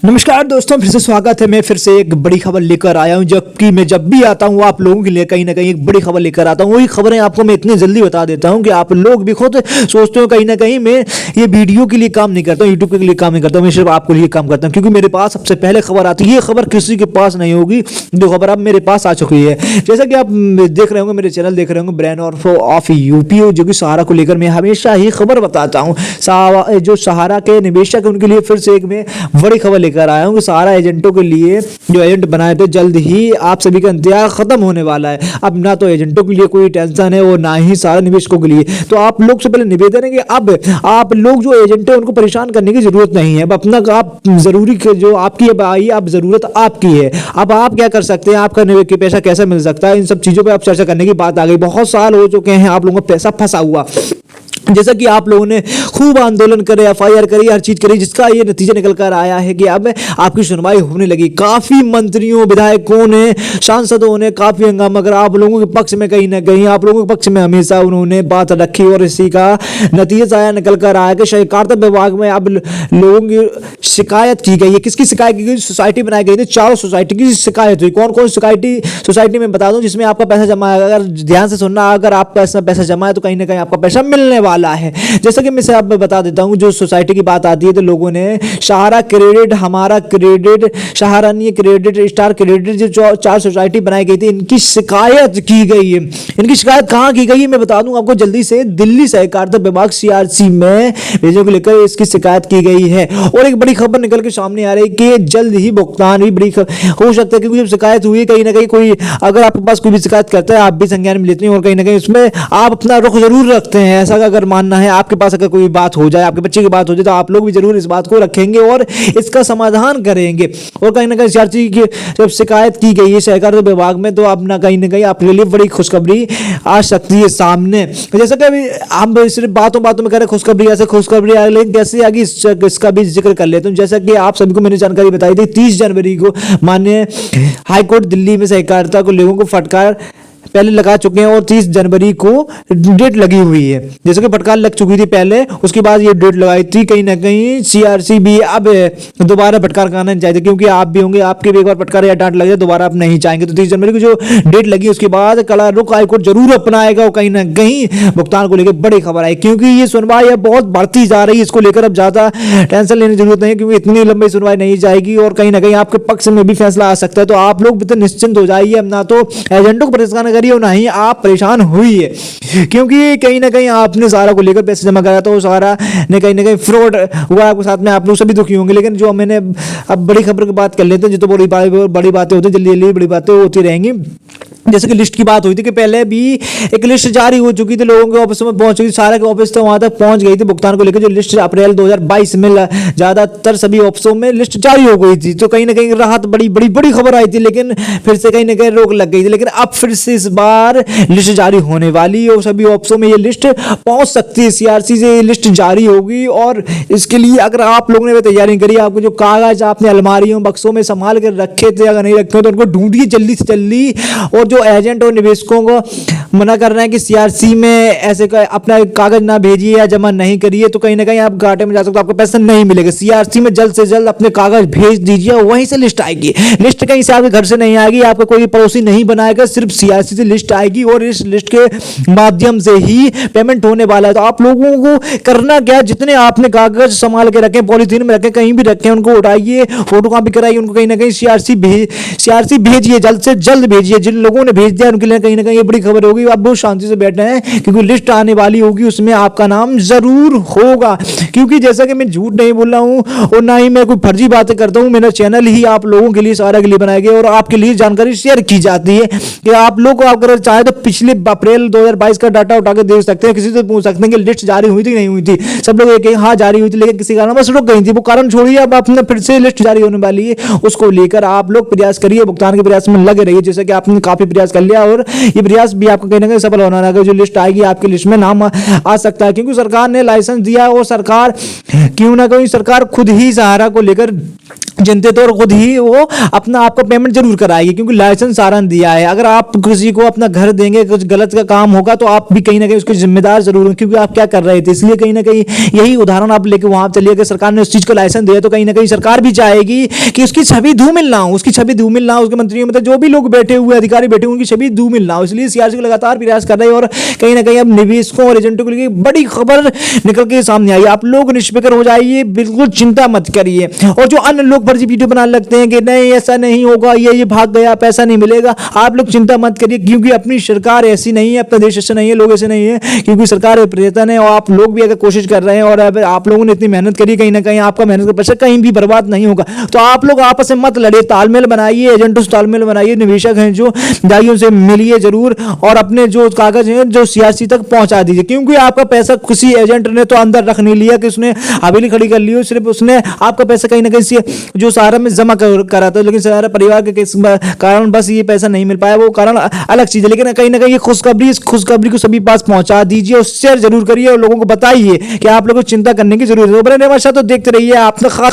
नमस्कार दोस्तों, फिर से स्वागत है। मैं फिर से एक बड़ी खबर लेकर आया हूं। जबकि मैं जब भी आता हूं आप लोगों के लिए कहीं ना कहीं एक बड़ी खबर लेकर आता हूं। वही खबरें आपको मैं इतनी जल्दी बता देता हूं कि आप लोग भी खुद सोचते हो कहीं ना कहीं मैं ये वीडियो के लिए काम नहीं करता हूं, यूट्यूब के लिए काम नहीं करता हूं, मैं सिर्फ आपके लिए काम करता हूं क्योंकि मेरे पास सबसे पहले खबर आती है। ये खबर किसी के पास नहीं होगी जो खबर अब मेरे पास आ चुकी है। जैसा कि आप देख रहे होंगे, मेरे चैनल देख रहे होंगे, ब्रेन ऑफ यूपी, जो कि सहारा को लेकर मैं हमेशा ही खबर बताता हूँ। जो सहारा के निवेशक है उनके लिए फिर से एक मैं बड़ी खबर लेकर आया हूँ कि सहारा एजेंटों के लिए जो एजेंट बनाए थे जल्द ही आप सभी का इंतजार खत्म होने वाला है। अब ना तो एजेंटों के लिए कोई टेंशन है और ना ही सहारा निवेशकों के लिए। तो आप लोग से पहले निवेदन है कि अब आप लोग जो एजेंट है उनको परेशान करने की जरूरत नहीं है। अब अपना आप जरूरी जो आपकी अब आई, अब जरूरत आपकी है। अब आप क्या कर सकते हैं, आपका निवेश के पैसा कैसे मिल सकता है, इन सब चीजों पर आप चर्चा करने की बात आ गई। बहुत साल हो चुके हैं आप लोगों का पैसा फंसा हुआ। जैसा कि आप लोगों ने खूब आंदोलन करे, एफआईआर करी, हर चीज करी, जिसका ये नतीजा निकल कर आया है कि अब आपकी सुनवाई होने लगी। काफी मंत्रियों, विधायकों ने, सांसदों ने काफी हंगामा करा आप लोगों के पक्ष में। कहीं ना कहीं आप लोगों के पक्ष में हमेशा उन्होंने बात रखी और इसी का नतीजा आया, निकल कर आया कि सहकारिता विभाग में अब लोगों की शिकायत की गई है। किसकी शिकायत की गई? सोसाइटी बनाई गई थी, 4 सोसाइटी की शिकायत हुई। कौन कौन सोसाइटी में बता दूं जिसमें आपका पैसा जमा है। अगर ध्यान से सुनना, अगर आपका पैसा जमा है तो कहीं ना कहीं आपका पैसा मिलने वाला है। जैसा कि मैं से आप बता देता हूं, जो सोसाइटी की बात आती है तो लोगों ने सहारा क्रेडिट, हमारा क्रेडिट, सहारानीय क्रेडिट, स्टार क्रेडिट, जो 4 सोसाइटी बनाई गई थी, इनकी शिकायत की गई है। इनकी शिकायत कहां की गई है मैं बता दूं आपको जल्दी से। दिल्ली सहकारिता विभाग सीआरसी में भेजने को लेकर इसकी शिकायत की गई है। और एक बड़ी खबर निकल के सामने आ रही है कि जल्द ही भुगतान भी बड़ी हो सकता है, क्योंकि जब शिकायत हुई कहीं ना कहीं कोई, अगर आपके पास कोई भी शिकायत करता है आप भी संज्ञान में लेते हैं और कहीं ना कहीं उसमें आप अपना रुख जरूर रखते हैं। ऐसा अगर मानना है आपके पास, अगर कोई बात हो जाए, आपके बच्चे की बात हो जाए, तो आप लोग भी जरूर इस बात को रखेंगे और इसका समाधान करेंगे। और कहीं ना कहीं सीआरसी की जब शिकायत की गई है सहकारिता विभाग में, तो अब ना कहीं आपके लिए बड़ी खुशखबरी आ सकती है सामने। जैसा कि अभी हम सिर्फ बातों में कह रहे खुशखबरी, ऐसे खुशखबरी आ, लेकिन कैसे आगे इसका भी जिक्र कर लेते हैं। जैसा कि आप सभी को मैंने जानकारी बताई थी, 30 जनवरी को माननीय हाईकोर्ट दिल्ली में सहकारिता को लोगों को फटकार पहले लगा चुके हैं और 30 जनवरी को डेट लगी हुई है। जैसे कि फटकार लग चुकी थी पहले, उसके बाद ये डेट लगाई थी। कहीं ना कहीं सीआरसी भी अब दोबारा फटकार कराना चाहते, क्योंकि आप भी होंगे, आपके भी एक बार फटकार या डांट लग जाए दोबारा आप नहीं चाहेंगे। तो 30 जनवरी को जो डेट लगी उसके बाद कड़ा रुख हाईकोर्ट जरूर अपनाएगा और कहीं ना कहीं भुगतान को लेकर बड़ी खबर आई, क्योंकि ये सुनवाई अब बहुत बढ़ती जा रही है। इसको लेकर अब ज्यादा टेंशन लेने की जरूरत नहीं, क्योंकि इतनी लंबी सुनवाई नहीं जाएगी और कहीं ना कहीं आपके पक्ष में भी फैसला आ सकता है। तो आप लोग भी तो निश्चिंत हो जाइए। अब ना तो एजेंटों को परेशान करिए और ना ही आप परेशान हुई है, क्योंकि कहीं ना कहीं आपने सहारा को लेकर पैसे जमा कराया तो सहारा ने कहीं ना कहीं फ्रॉड हुआ आपके साथ में। आप लोग सभी दुखी होंगे। लेकिन जो मैंने अब बड़ी खबर की बात कर लेते हैं, जो तो बड़ी बातें होती हैं, जल्दी बड़ी बातें होती रहेंगी। जैसे कि लिस्ट की बात हुई थी कि पहले भी एक लिस्ट जारी हो चुकी थी, लोगों के ऑफिस में पहुंच चुकी थी, सारे के ऑफिस तो वहां तक पहुंच गई थी भुगतान को लेकर। जो लिस्ट अप्रैल 2022 में ज्यादातर सभी ऑफिसों में लिस्ट जारी हो गई थी, तो कहीं ना कहीं राहत बड़ी खबर आई थी। लेकिन फिर से कहीं ना कहीं रोक लग गई थी। लेकिन अब फिर से इस बार लिस्ट जारी होने वाली है और सभी ऑफिसों में ये लिस्ट पहुंच सकती है। सीआरसी से ये लिस्ट जारी होगी और इसके लिए अगर आप लोगों ने तैयारी करी, आपको जो कागज आपने अलमारियों बक्सों में संभाल कर रखे थे, अगर नहीं रखे तो उनको ढूंढिए जल्दी से जल्दी। और जो एजेंट और निवेशकों को मना कर रहे हैं कि सीआरसी में ऐसे अपना कागज ना भेजिए या जमा नहीं करिए, तो कहीं ना कहीं आप घाटे में जा सकते हो, आपको पैसा नहीं मिलेगा। सीआरसी में जल्द से जल्द अपने कागज भेज दीजिए, वहीं से लिस्ट आएगी। लिस्ट कहीं से आपके घर से नहीं आएगी, आपका कोई पड़ोसी नहीं बनाएगा, सिर्फ सीआरसी से लिस्ट आएगी और इस लिस्ट के माध्यम से ही पेमेंट होने वाला है। तो आप लोगों को करना क्या, जितने आपने कागज संभाल के रखे, पॉलीथीन में रखे, कहीं भी रखे, उनको उठाइए, फोटो कॉपी कराइए, उनको कहीं ना कहीं सीआरसी भेजिए, जल्द से जल्द भेजिए। जिन लोगों ने भेज दिया उनके लिए कहीं ना कहीं ये बड़ी खबर होगी। आप बहुत शांति से बैठे हैं क्योंकि लिस्ट आने वाली होगी, उसमें आपका नाम जरूर होगा। क्योंकि जैसा कि मैं झूठ नहीं बोल रहा हूं और ना ही मैं कोई फर्जी बातें करता हूं, मेरा चैनल ही आप लोगों के लिए, सहारा के लिए बनाया गया और आपके लिए जानकारी शेयर की जाती है कि आप लोग को अगर चाहे तो पिछले अप्रैल 2022 का डाटा उठा के देख सकते हैं। किसी से पूछ सकते हैं कि लिस्ट जारी हुई थी नहीं हुई थी। सब लोग एक हाँ जारी हुई थी, लेकिन किसी कारण बस रुक गई थी। वो कारण छोड़िए, अब आपने फिर से लिस्ट जारी होने वाली है, उसको लेकर आप लोग प्रयास करिए, भुगतान के प्रयास में लगे रहिए। जैसे कि आपने काफी प्रयास कर लिया और ये प्रयास भी आपको कहीं ना कहीं सफल होना है। जो लिस्ट आएगी आपकी लिस्ट में नाम आ सकता है, क्योंकि सरकार ने लाइसेंस दिया और सरकार क्यों ना कहीं सरकार खुद ही सहारा को लेकर जनते तौर खुद ही वो अपना आपका पेमेंट जरूर कराएगी, क्योंकि लाइसेंस सारण दिया है। अगर आप किसी को अपना घर देंगे, कुछ गलत का काम होगा तो आप भी कहीं ना कहीं उसके जिम्मेदार जरूर हैं, क्योंकि आप क्या कर रहे थे। इसलिए कहीं ना कहीं यही उदाहरण आप लेके वहां चलिए कि सरकार ने उस चीज का लाइसेंस दिया, तो कहीं ना कहीं सरकार भी चाहेगी कि उसकी छवि धूमिल ना हो, उसकी छवि धूमिल ना हो, उसके मंत्रियों मतलब जो भी लोग बैठे हुए अधिकारी बैठे हुए उनकी छवि धूमिल ना हो। इसलिए सीआरसी को लगातार प्रयास कर रहे हैं और कहीं ना कहीं अब निवेशकों और एजेंटों के लिए बड़ी खबर निकल के सामने आई। आप लोग निष्फिक्र हो जाइए, बिल्कुल चिंता मत करिए। और जो अन्य लोग फर्जी वीडियो बनाने लगते हैं कि नहीं ऐसा नहीं होगा, ये भाग गया, पैसा नहीं मिलेगा, आप लोग चिंता मत करिए, क्योंकि अपनी सरकार ऐसी नहीं है, अपना देश ऐसा नहीं है, लोग ऐसे नहीं है, क्योंकि सरकार प्रयत्न है और आप लोग भी अगर कोशिश कर रहे हैं और अब आप लोगों ने इतनी मेहनत करी, कहीं ना कहीं आपका मेहनत का पैसा कहीं भी बर्बाद नहीं होगा। तो आप लोग आपस में मत लड़िए, तालमेल बनाइए, एजेंटों से तालमेल बनाइए, निवेशक हैं जो जाइए उनसे मिलिए जरूर और अपने जो कागज हैं जो सीआरसी तक पहुंचा दीजिए, क्योंकि आपका पैसा किसी एजेंट ने तो अंदर रख नहीं लिया कि उसने हवेली खड़ी कर ली, सिर्फ उसने आपका पैसा कहीं ना कहीं जो सहारा में जमा करा था, लेकिन सहारा परिवार के कारण बस ये पैसा नहीं मिल पाया, वो कारण अलग चीज है। लेकिन कहीं ना कहीं ये खुशखबरी, इस खुशखबरी को सभी पास पहुंचा दीजिए और शेयर जरूर करिए और लोगों को बताइए कि आप लोगों को चिंता करने की जरूरत है। तो देखते रहिए आपका खास